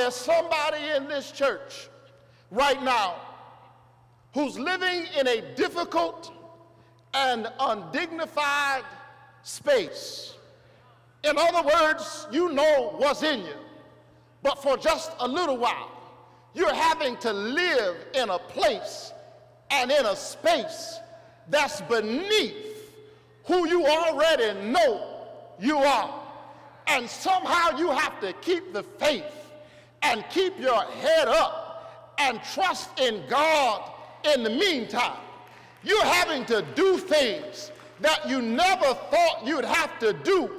there's somebody in this church right now who's living in a difficult and undignified space. In other words, you know what's in you, but for just a little while, you're having to live in a place and in a space that's beneath who you already know you are. And somehow you have to keep the faith and keep your head up and trust in God in the meantime. You're having to do things that you never thought you'd have to do,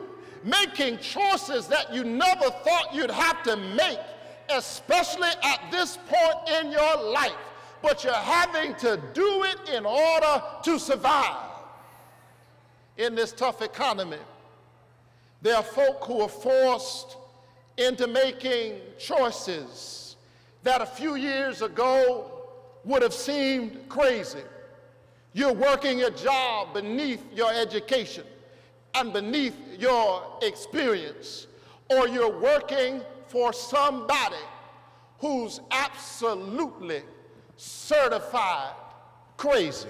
making choices that you never thought you'd have to make, especially at this point in your life. But you're having to do it in order to survive in this tough economy. There are folk who are forced into making choices that a few years ago would have seemed crazy. You're working a job beneath your education and beneath your experience, or you're working for somebody who's absolutely certified crazy.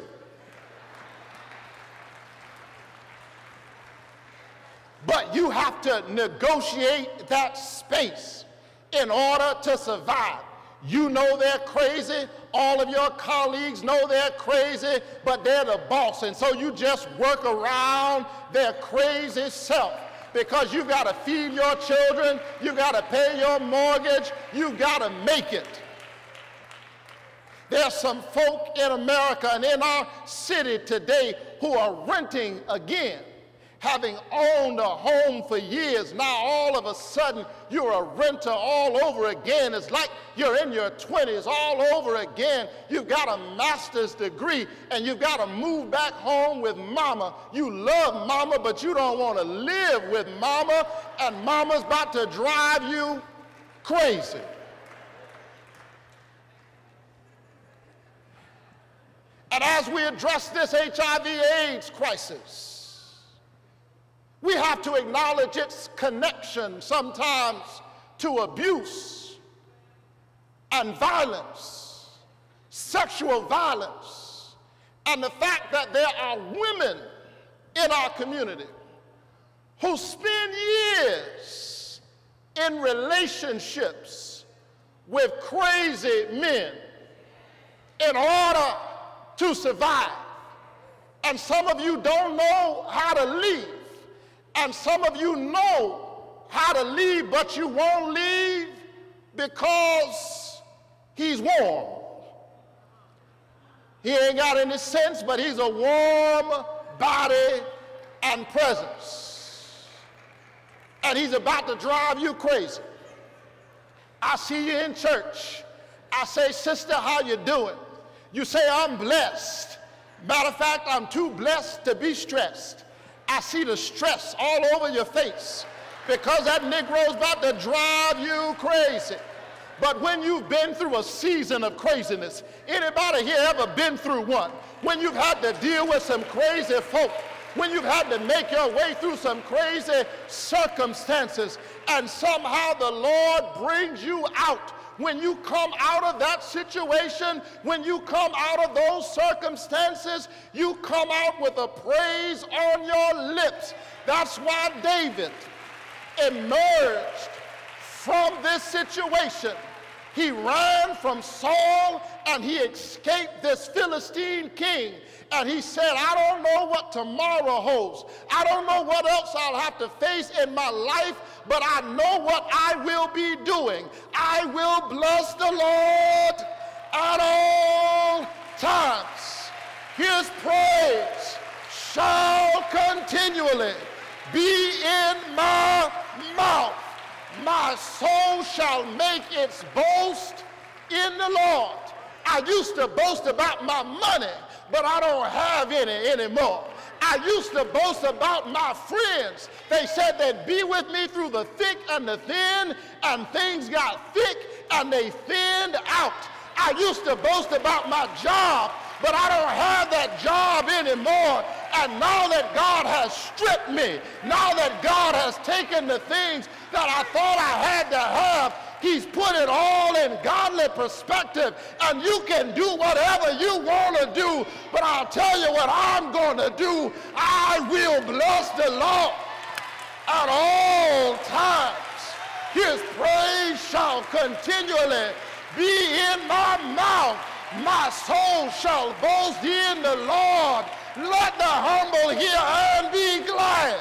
But you have to negotiate that space in order to survive. You know they're crazy, all of your colleagues know they're crazy, but they're the boss, and so you just work around their crazy self because you've got to feed your children, you've got to pay your mortgage, you've got to make it. There's some folk in America and in our city today who are renting again. Having owned a home for years, now all of a sudden you're a renter all over again. It's like you're in your 20s all over again. You've got a master's degree and you've got to move back home with mama. You love mama, but you don't want to live with mama, and mama's about to drive you crazy. And as we address this HIV/AIDS crisis, we have to acknowledge its connection sometimes to abuse and violence, sexual violence, and the fact that there are women in our community who spend years in relationships with crazy men in order to survive. And some of you don't know how to leave. And some of you know how to leave, but you won't leave because he's warm. He ain't got any sense, but he's a warm body and presence. And he's about to drive you crazy. I see you in church. I say, sister, how you doing? You say, I'm blessed. Matter of fact, I'm too blessed to be stressed. I see the stress all over your face because that Negro's about to drive you crazy. But when you've been through a season of craziness, anybody here ever been through one? When you've had to deal with some crazy folk, when you've had to make your way through some crazy circumstances, and somehow the Lord brings you out. When you come out of that situation, when you come out of those circumstances, you come out with a praise on your lips. That's why David emerged from this situation. He ran from Saul and he escaped this Philistine king. And he said, I don't know what tomorrow holds. I don't know what else I'll have to face in my life, but I know what I will be doing. I will bless the Lord at all times. His praise shall continually be in my mouth. My soul shall make its boast in the Lord. I used to boast about my money, but I don't have any anymore. I used to boast about my friends. They said they'd be with me through the thick and the thin, and things got thick and they thinned out. I used to boast about my job, but I don't have that job anymore. And now that God has stripped me, now that God has taken the things that I thought I had to have, He's put it all in godly perspective, and you can do whatever you want to do, but I'll tell you what I'm going to do. I will bless the Lord at all times. His praise shall continually be in my mouth. My soul shall boast in the Lord. Let the humble hear and be glad.